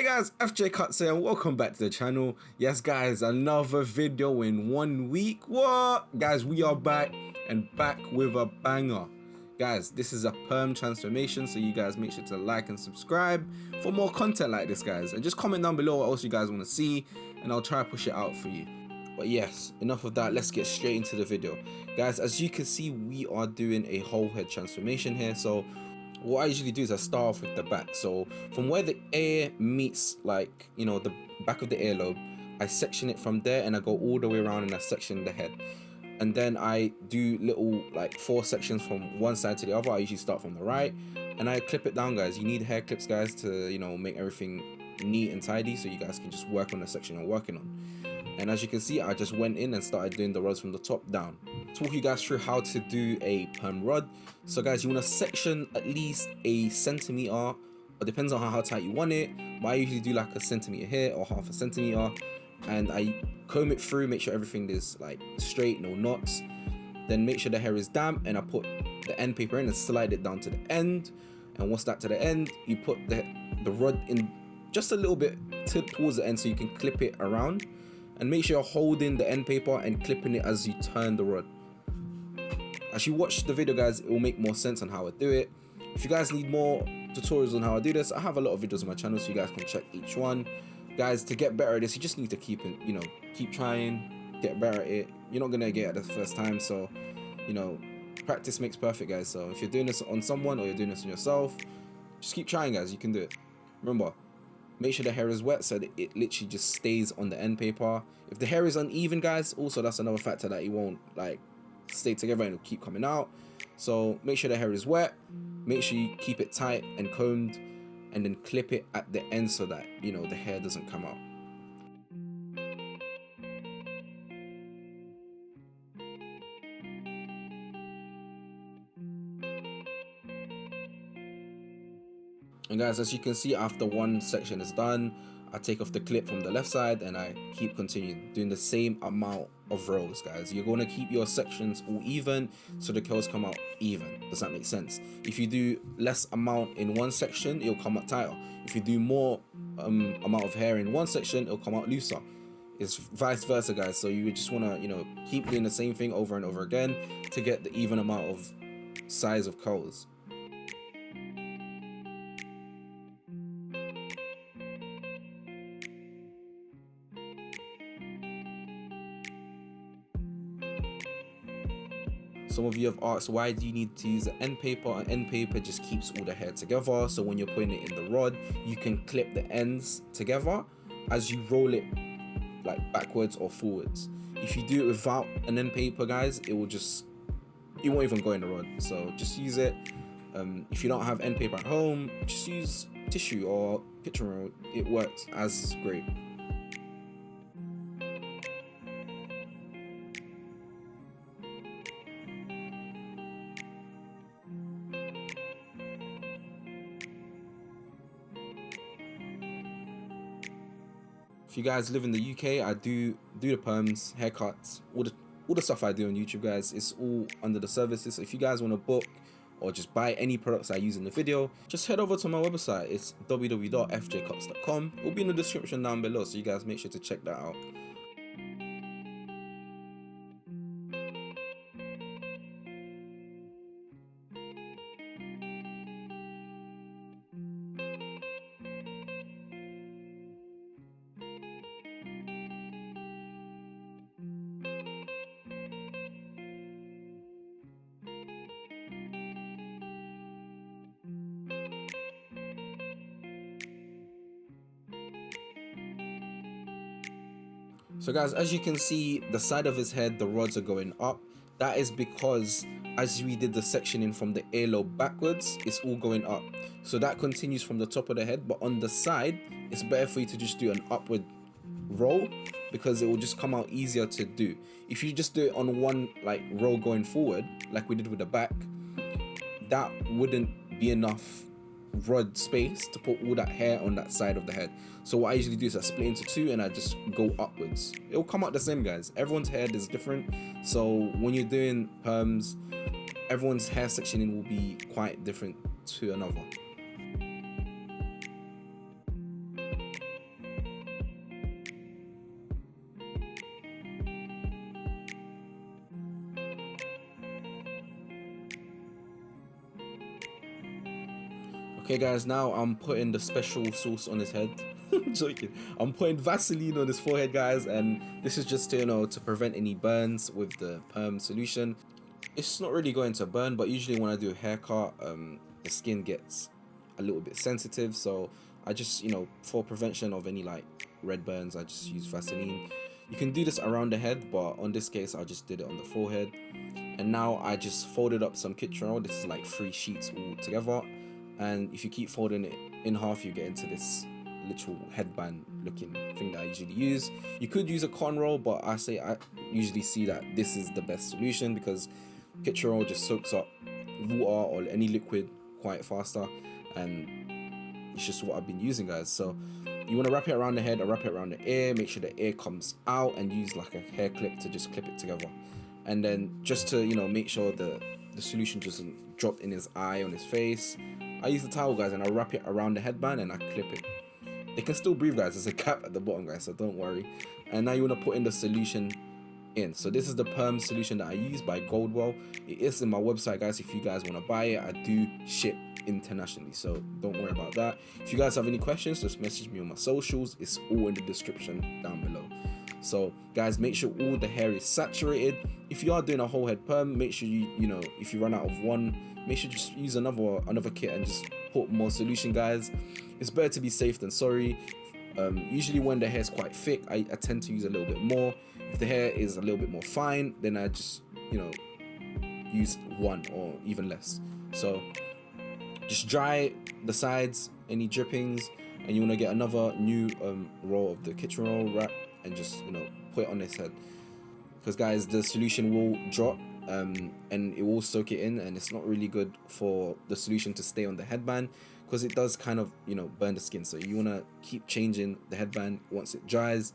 Hey guys, FJ Cuts here and welcome back to the channel. Yes guys, another video in 1 week. What? Guys, we are back and back with a banger. Guys, this is a perm transformation, so you guys make sure to like and subscribe for more content like this, guys. And just comment down below what else you guys want to see and I'll try to push it out for you. But yes, enough of that, let's get straight into the video. Guys, as you can see, we are doing a whole head transformation here. So what I usually do is I start off with the back. So from where the ear meets, like, you know, the back of the earlobe, I section it from there and I go all the way around and I section the head. And then I do little like 4 sections from one side to the other. I usually start from the right and I clip it down, guys. You need hair clips, guys, to, you know, make everything neat and tidy so you guys can just work on the section you're working on. And as you can see, I just went in and started doing the rods from the top down. Talk you guys through how to do a perm rod. So guys, you want to section at least a centimeter. It depends on how tight you want it, but I usually do like a centimeter here or half a centimeter, and I comb it through, make sure everything is like straight, no knots. Then make sure the hair is damp, and I put the end paper in and slide it down to the end. And once that to the end, you put the rod in just a little bit towards the end so you can clip it around. And make sure you're holding the end paper and clipping it as you turn the rod. As you watch the video, guys, it will make more sense on how I do it. If you guys need more tutorials on how I do this, I have a lot of videos on my channel, so you guys can check each one. Guys, to get better at this, you just need to keep trying, get better at it. You're not gonna get it the first time, so practice makes perfect, guys. So if you're doing this on someone or you're doing this on yourself, just keep trying, guys. You can do it. Remember, make sure the hair is wet so that it literally just stays on the end paper. If the hair is uneven, guys, also that's another factor that it won't like stay together and it'll keep coming out. So make sure the hair is wet, make sure you keep it tight and combed, and then clip it at the end so that, you know, the hair doesn't come out. And guys, as you can see, after one section is done, I take off the clip from the left side and I keep continuing doing the same amount of rows, guys. You're going to keep your sections all even so the curls come out even. Does that make sense? If you do less amount in one section, it'll come out tighter. If you do more amount of hair in one section, it'll come out looser. It's vice versa, guys. So you just want to, keep doing the same thing over and over again to get the even amount of size of curls. Some of you have asked, why do you need to use an end paper? An end paper just keeps all the hair together, so when you're putting it in the rod, you can clip the ends together as you roll it like backwards or forwards. If you do it without an end paper, guys, it won't even go in the rod. So just use it. If you don't have end paper at home, just use tissue or picture roll. It works as great. If you guys live in the UK, I do the perms, haircuts, all the stuff I do on YouTube, guys. It's all under the services. So if you guys want to book or just buy any products I use in the video, just head over to my website. It's www.fjcuts.com. It will be in the description down below, so you guys make sure to check that out. So guys, as you can see, the side of his head, the rods are going up. That is because as we did the sectioning from the earlobe backwards, it's all going up. So that continues from the top of the head, but on the side, it's better for you to just do an upward roll because it will just come out easier to do. If you just do it on one like roll going forward, like we did with the back, that wouldn't be enough rod space to put all that hair on that side of the head. So what I usually do is I split into 2 and I just go upwards. It'll come out the same, guys. Everyone's hair is different, so when you're doing perms, everyone's hair sectioning will be quite different to another. Okay guys, now I'm putting the special sauce on his head. I'm joking. I'm putting Vaseline on his forehead, guys, and this is just to, you know, to prevent any burns with the perm solution. It's not really going to burn, but usually when I do a haircut, the skin gets a little bit sensitive, so I just, you know, for prevention of any like red burns, I just use Vaseline. You can do this around the head, but on this case I just did it on the forehead. And now I just folded up some kitchen roll. This is like 3 sheets all together, and if you keep folding it in half, you get into this literal headband looking thing that I usually use. You could use a cotton roll, but I usually see that this is the best solution because kitchen roll just soaks up water or any liquid quite faster, and it's just what I've been using, guys. So you want to wrap it around the head or wrap it around the ear, make sure the ear comes out, and use like a hair clip to just clip it together. And then just to, you know, make sure the solution doesn't drop in his eye, on his face, I use the towel, guys, and I wrap it around the headband and I clip it. They can still breathe, guys. There's a cap at the bottom, guys, so don't worry. And now you want to put in the solution in. So this is the perm solution that I use by Goldwell. It is in my website, guys. If you guys want to buy it, I do ship internationally, so don't worry about that. If you guys have any questions, just message me on my socials. It's all in the description down below. So guys, make sure all the hair is saturated. If you are doing a whole head perm, make sure you know, if you run out of one, make sure you just use another kit and just put more solution, guys. It's better to be safe than sorry. Usually when the hair is quite thick, I tend to use a little bit more. If the hair is a little bit more fine, then I just, you know, use one or even less. So just dry the sides, any drippings, and you want to get another new roll of the kitchen roll wrap and just, you know, put it on his head, because guys, the solution will drop and it will soak it in, and it's not really good for the solution to stay on the headband because it does kind of, you know, burn the skin. So you want to keep changing the headband once it dries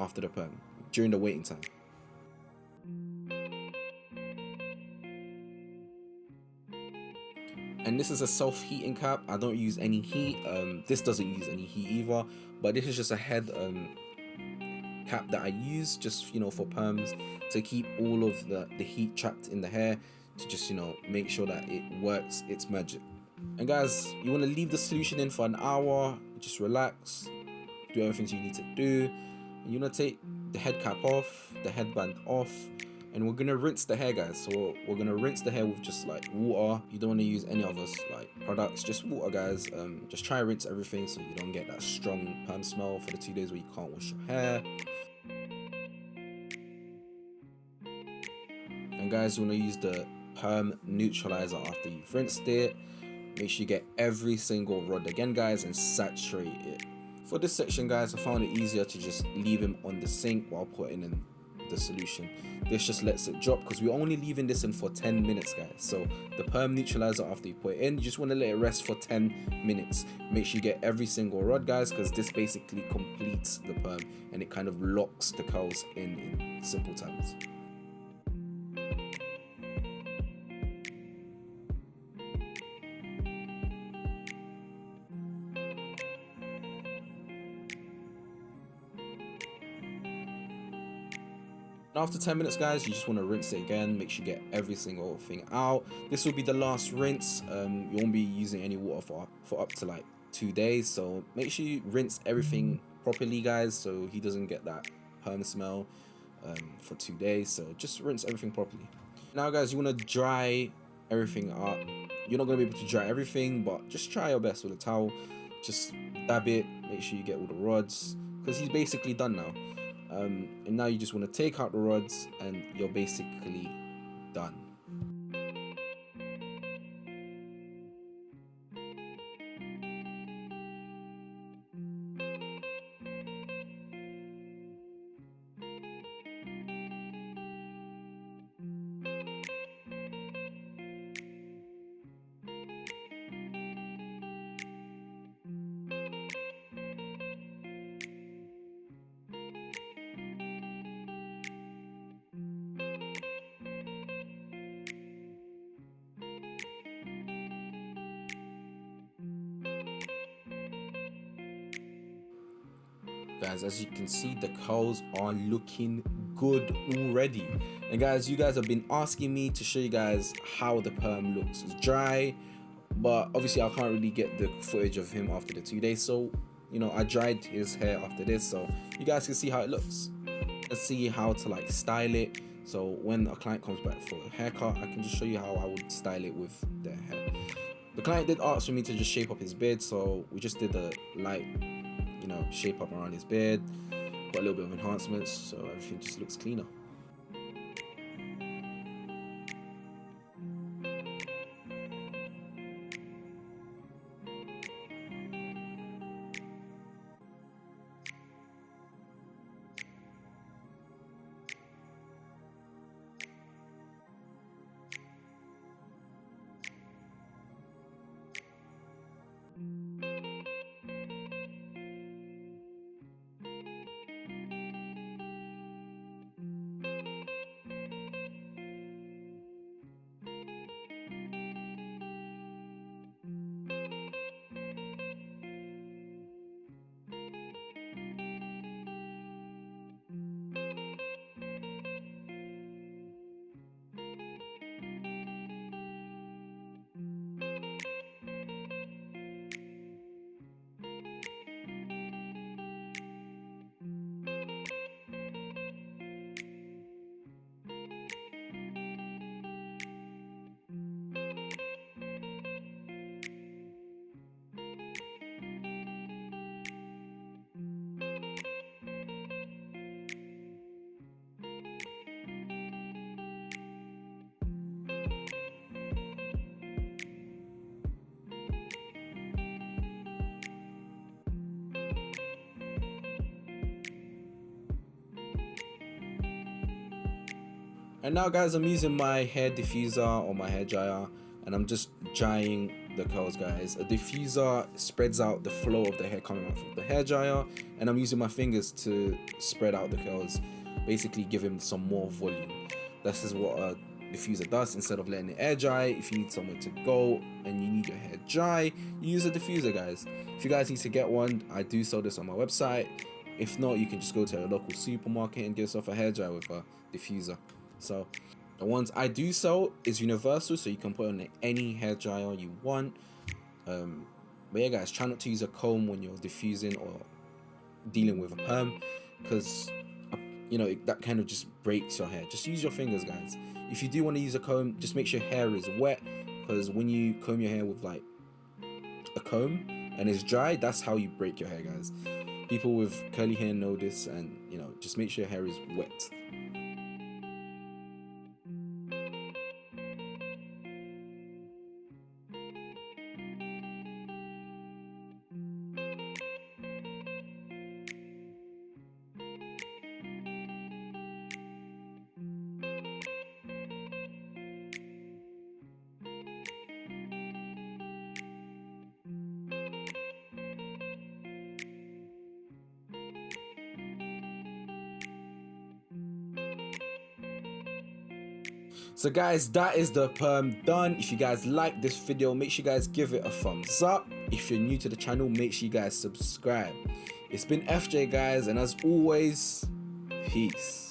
after the perm during the waiting time. And this is a self-heating cap. I don't use any heat. This doesn't use any heat either, but this is just a head cap that I use just, you know, for perms, to keep all of the heat trapped in the hair, to just, you know, make sure that it works its magic. And guys, you want to leave the solution in for an hour, just relax, do everything you need to do. And you want to take the head cap off, the headband off, and we're gonna rinse the hair, guys. So we're gonna rinse the hair with just like water. You don't want to use any other like products, just water, guys. Just try and rinse everything so you don't get that strong perm smell for the 2 days where you can't wash your hair. And guys, you want to use the perm neutralizer after you've rinsed it. Make sure you get every single rod again, guys, and saturate it. For this section, guys, I found it easier to just leave him on the sink while putting in the solution. This just lets it drop because we're only leaving this in for 10 minutes, guys. So the perm neutralizer, after you put it in, you just want to let it rest for 10 minutes. Make sure you get every single rod, guys, because this basically completes the perm and it kind of locks the curls in simple terms. After 10 minutes, guys, you just want to rinse it again. Make sure you get every single thing out. This will be the last rinse. You won't be using any water for up to like 2 days, so make sure you rinse everything properly, guys, so he doesn't get that perm smell for 2 days. So just rinse everything properly. Now, guys, you want to dry everything up. You're not going to be able to dry everything, but just try your best with a towel. Just dab it, make sure you get all the rods, because he's basically done now. And now you just want to take out the rods and you're basically done. Guys, as you can see, the curls are looking good already. And guys, you guys have been asking me to show you guys how the perm looks. It's dry, but obviously I can't really get the footage of him after the 2 days, so you know, I dried his hair after this, so you guys can see how it looks. Let's see how to like style it, so when a client comes back for a haircut, I can just show you how I would style it with their hair. The client did ask for me to just shape up his beard, so we just did a light, you know, shape up around his beard, got a little bit of enhancements, so everything just looks cleaner. And now guys, I'm using my hair diffuser or my hair dryer, and I'm just drying the curls, guys. A diffuser spreads out the flow of the hair coming out from the hair dryer, and I'm using my fingers to spread out the curls, basically give him some more volume. This is what a diffuser does. Instead of letting it air dry, if you need somewhere to go and you need your hair dry, you use a diffuser, guys. If you guys need to get one, I do sell this on my website. If not, you can just go to a local supermarket and get yourself a hair dryer with a diffuser. So the ones I do sell is universal, so you can put on any hair dryer you want. But yeah guys, try not to use a comb when you're diffusing or dealing with a perm, because you know that kind of just breaks your hair. Just use your fingers, guys. If you do want to use a comb, just make sure your hair is wet, because when you comb your hair with like a comb and it's dry, that's how you break your hair, guys. People with curly hair know this, and you know, just make sure your hair is wet. So guys, that is the perm done. If you guys like this video, make sure you guys give it a thumbs up. If you're new to the channel, make sure you guys subscribe. It's been FJ, guys, and as always, peace.